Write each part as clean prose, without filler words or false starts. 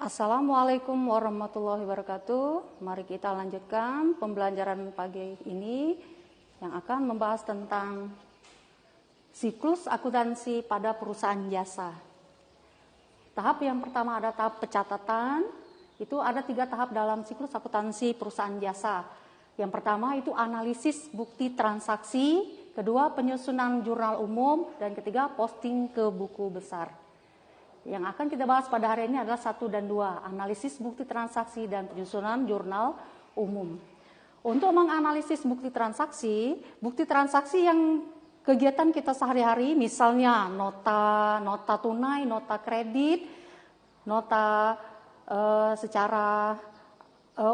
Assalamualaikum warahmatullahi wabarakatuh. Mari kita lanjutkan pembelajaran pagi ini yang akan membahas tentang siklus akuntansi pada perusahaan jasa. Tahap yang pertama ada tahap pencatatan. Itu ada 3 tahap dalam siklus akuntansi perusahaan jasa. Yang pertama itu analisis bukti transaksi, kedua penyusunan jurnal umum, dan ketiga posting ke buku besar. Yang akan kita bahas pada hari ini adalah 1 dan 2, analisis bukti transaksi dan penyusunan jurnal umum. Untuk menganalisis bukti transaksi yang kegiatan kita sehari-hari, misalnya nota tunai, nota kredit, nota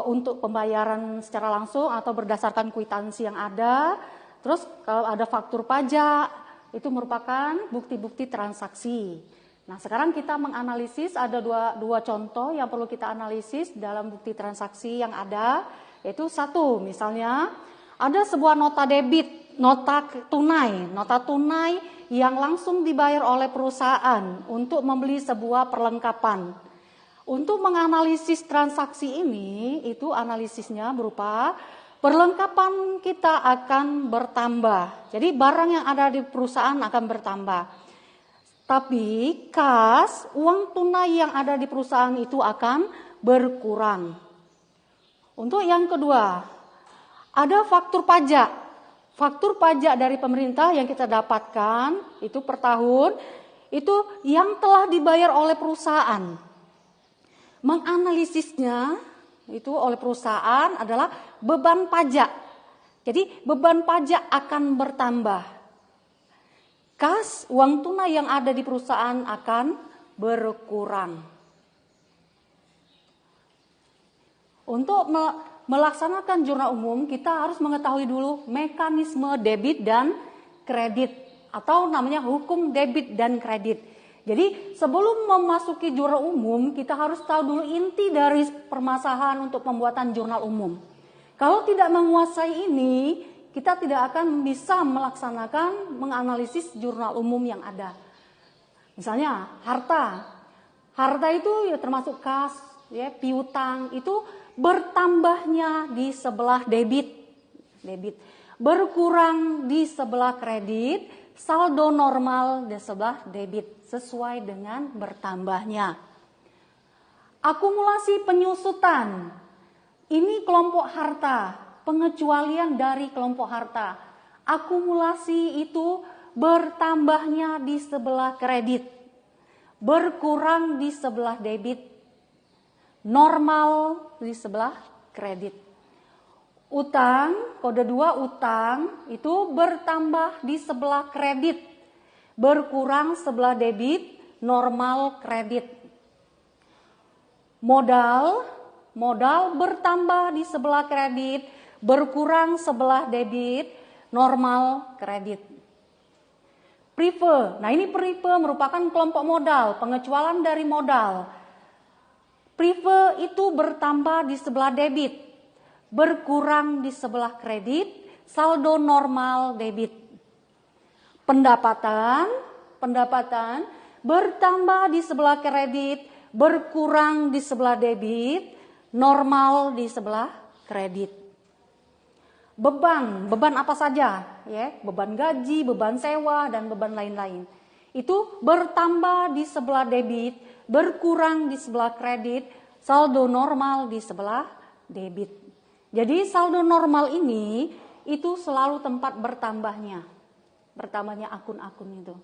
untuk pembayaran secara langsung atau berdasarkan kwitansi yang ada. Terus kalau ada faktur pajak, itu merupakan bukti-bukti transaksi. Nah, sekarang kita menganalisis ada dua contoh yang perlu kita analisis dalam bukti transaksi yang ada, yaitu 1, misalnya ada sebuah nota debit, nota tunai yang langsung dibayar oleh perusahaan untuk membeli sebuah perlengkapan. Untuk menganalisis transaksi ini, itu analisisnya berupa perlengkapan kita akan bertambah. Jadi barang yang ada di perusahaan akan bertambah. Tapi kas, uang tunai yang ada di perusahaan itu akan berkurang. Untuk yang kedua, ada faktur pajak. Faktur pajak dari pemerintah yang kita dapatkan itu per tahun, itu yang telah dibayar oleh perusahaan. Menganalisisnya itu oleh perusahaan adalah beban pajak. Jadi beban pajak akan bertambah. Kas, uang tunai yang ada di perusahaan akan berkurang. Untuk melaksanakan jurnal umum, kita harus mengetahui dulu mekanisme debit dan kredit, atau namanya hukum debit dan kredit. Jadi sebelum memasuki jurnal umum, kita harus tahu dulu inti dari permasalahan untuk pembuatan jurnal umum. Kalau tidak menguasai ini, kita tidak akan bisa melaksanakan menganalisis jurnal umum yang ada. Misalnya harta itu ya termasuk kas, ya, piutang itu bertambahnya di sebelah debit, berkurang di sebelah kredit, saldo normal di sebelah debit sesuai dengan bertambahnya. Akumulasi penyusutan, ini kelompok harta. Pengecualian dari kelompok harta. Akumulasi itu bertambahnya di sebelah kredit, berkurang di sebelah debit, normal di sebelah kredit. Utang, kode 2 utang itu bertambah di sebelah kredit, berkurang sebelah debit, normal kredit. Modal bertambah di sebelah kredit, berkurang sebelah debit, normal kredit. Prive, nah ini prive merupakan kelompok modal, pengecualian dari modal. Prive itu bertambah di sebelah debit, berkurang di sebelah kredit, saldo normal debit. Pendapatan bertambah di sebelah kredit, berkurang di sebelah debit, normal di sebelah kredit. Beban apa saja, ya, beban gaji, beban sewa, dan beban lain-lain. Itu bertambah di sebelah debit, berkurang di sebelah kredit, saldo normal di sebelah debit. Jadi saldo normal ini itu selalu tempat bertambahnya akun-akun itu.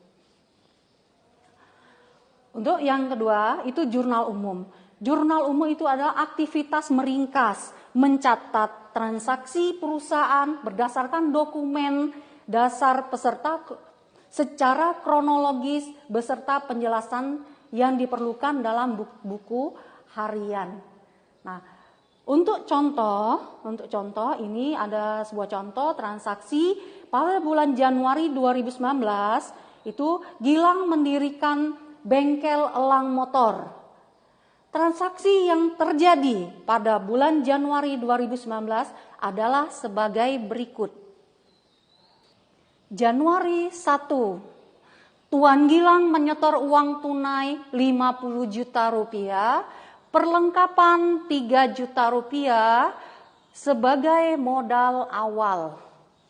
Untuk yang kedua itu jurnal umum. Jurnal umum itu adalah aktivitas meringkas, mencatat transaksi perusahaan berdasarkan dokumen dasar peserta secara kronologis beserta penjelasan yang diperlukan dalam buku harian. Nah, untuk contoh ini ada sebuah contoh transaksi pada bulan Januari 2019 itu Gilang mendirikan bengkel elang motor. Transaksi yang terjadi pada bulan Januari 2019 adalah sebagai berikut. Januari 1, Tuan Gilang menyetor uang tunai 50 juta rupiah perlengkapan 3 juta rupiah sebagai modal awal.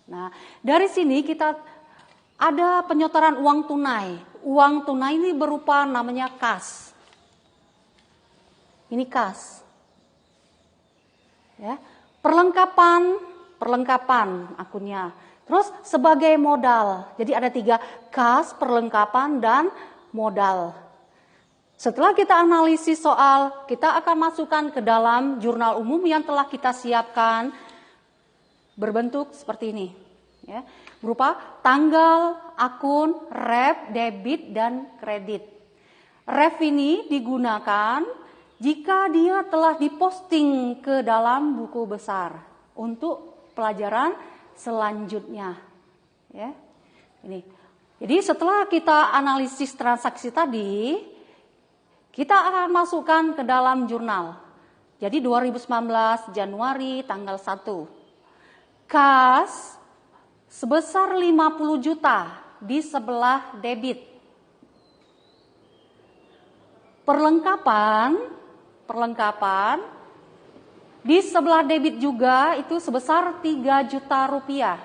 Nah, dari sini kita ada penyotoran uang tunai. Uang tunai ini berupa namanya kas. Ini kas. Ya, perlengkapan akunnya. Terus sebagai modal. Jadi ada 3, kas, perlengkapan, dan modal. Setelah kita analisis soal, kita akan masukkan ke dalam jurnal umum yang telah kita siapkan berbentuk seperti ini. Ya, berupa tanggal, akun, ref, debit, dan kredit. Ref ini digunakan jika dia telah diposting ke dalam buku besar untuk pelajaran selanjutnya. Ya, ini. Jadi setelah kita analisis transaksi tadi, kita akan masukkan ke dalam jurnal. Jadi 2019 Januari tanggal 1. Kas sebesar 50 juta di sebelah debit. Perlengkapan di sebelah debit juga itu sebesar 3 juta rupiah.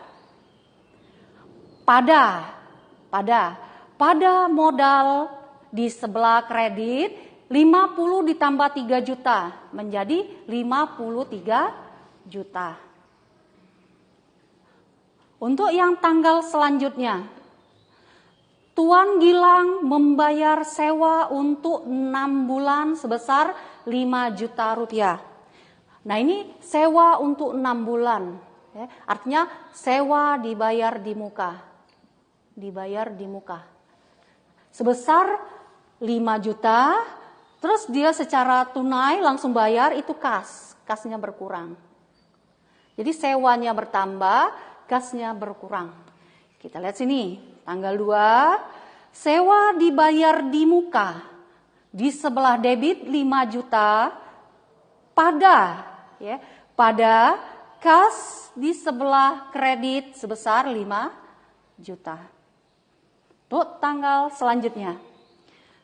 Pada modal di sebelah kredit 50 ditambah 3 juta menjadi 53 juta. Untuk yang tanggal selanjutnya, Tuan Gilang membayar sewa untuk 6 bulan sebesar 5 juta rupiah. Nah, ini sewa untuk 6 bulan. Ya, artinya sewa dibayar di muka. Sebesar 5 juta, terus dia secara tunai langsung bayar, itu kasnya berkurang. Jadi sewanya bertambah, kasnya berkurang. Kita lihat sini, tanggal 2, sewa dibayar di muka. Di sebelah debit 5 juta, pada kas di sebelah kredit sebesar 5 juta. Untuk tanggal selanjutnya.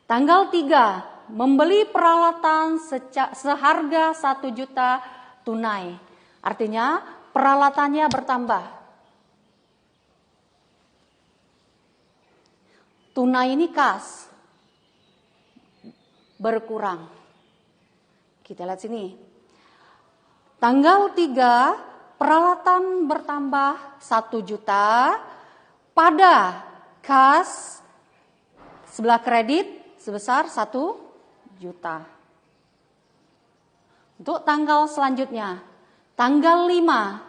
Tanggal 3, membeli peralatan seharga 1 juta tunai. Artinya peralatannya bertambah. Tunai ini kas berkurang. Kita lihat sini. Tanggal 3, peralatan bertambah 1 juta pada kas sebelah kredit sebesar 1 juta. Untuk tanggal selanjutnya, tanggal 5,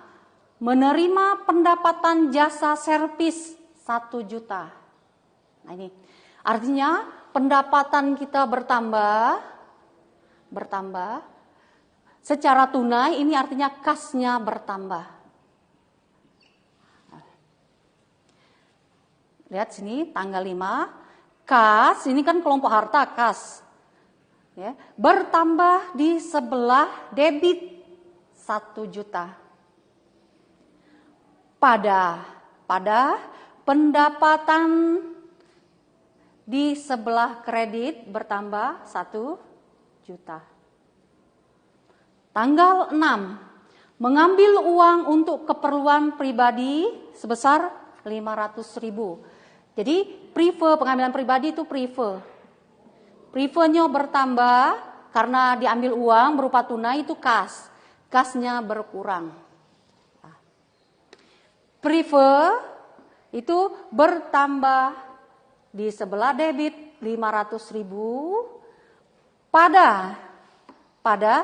menerima pendapatan jasa servis 1 juta. Nah, ini artinya pendapatan kita bertambah. Secara tunai ini artinya kasnya bertambah. Lihat sini tanggal 5, kas ini kan kelompok harta kas. Ya, bertambah di sebelah debit 1 juta. Pada pendapatan di sebelah kredit bertambah 1 juta. Tanggal 6, mengambil uang untuk keperluan pribadi sebesar 500.000. Jadi pengambilan pribadi itu Privenya bertambah karena diambil uang berupa tunai itu kas. Kasnya berkurang. Prive itu bertambah di sebelah debit 500.000 pada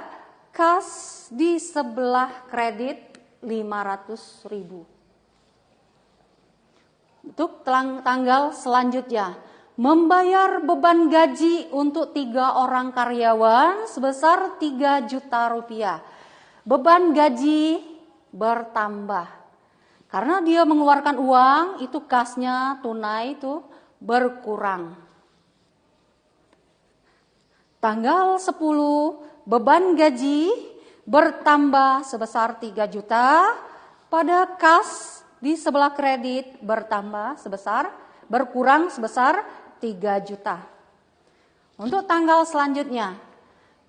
kas di sebelah kredit 500.000. Untuk tanggal selanjutnya, membayar beban gaji untuk 3 orang karyawan sebesar 3 juta rupiah. Beban gaji bertambah. Karena dia mengeluarkan uang, itu kasnya tunai itu berkurang. Tanggal 10, beban gaji bertambah sebesar 3 juta pada kas di sebelah kredit berkurang sebesar 3 juta. Untuk tanggal selanjutnya,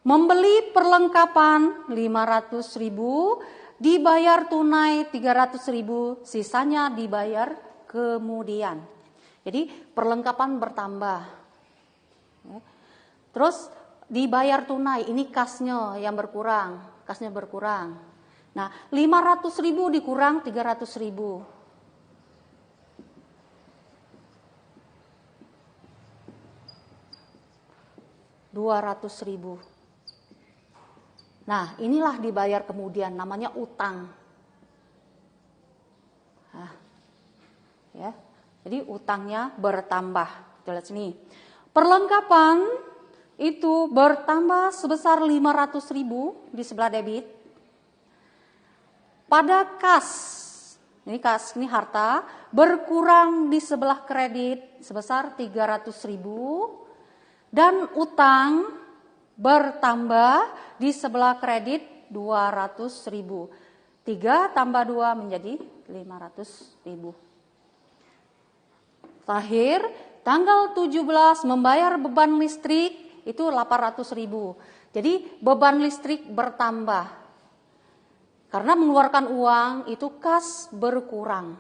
membeli perlengkapan 500.000, dibayar tunai 300.000, sisanya dibayar kemudian. Jadi perlengkapan bertambah. Terus dibayar tunai, ini kasnya yang berkurang, kasnya berkurang. Nah, 500.000 dikurang 300.000. 200.000. Nah, inilah dibayar kemudian, namanya utang. Nah, ya, jadi utangnya bertambah. Kita lihat sini. Perlengkapan itu bertambah sebesar 500.000 di sebelah debit. Pada kas, ini harta, berkurang di sebelah kredit sebesar 300.000. Dan utang bertambah di sebelah kredit 200.000. 3 tambah 2 menjadi 500.000. Terakhir, tanggal 17 membayar beban listrik itu 800.000. Jadi beban listrik bertambah. Karena mengeluarkan uang itu kas berkurang.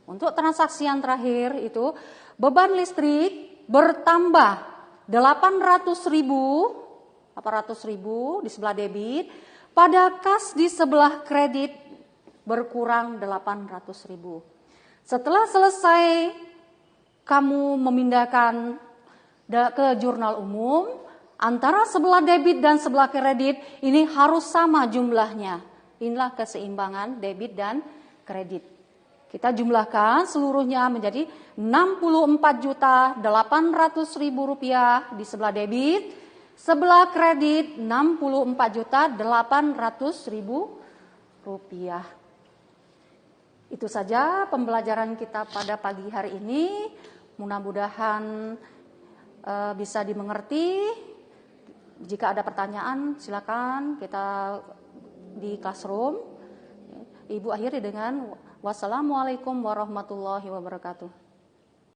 Untuk transaksi yang terakhir itu beban listrik bertambah 800.000 di sebelah debit, pada kas di sebelah kredit berkurang 800.000. Setelah selesai kamu memindahkan ke jurnal umum, antara sebelah debit dan sebelah kredit ini harus sama jumlahnya. Inilah keseimbangan debit dan kredit. Kita jumlahkan seluruhnya menjadi Rp64.800.000 di sebelah debit, sebelah kredit Rp64.800.000. Itu saja pembelajaran kita pada pagi hari ini. Mudah-mudahan bisa dimengerti. Jika ada pertanyaan silakan kita di classroom. Ibu akhiri dengan wassalamualaikum warahmatullahi wabarakatuh.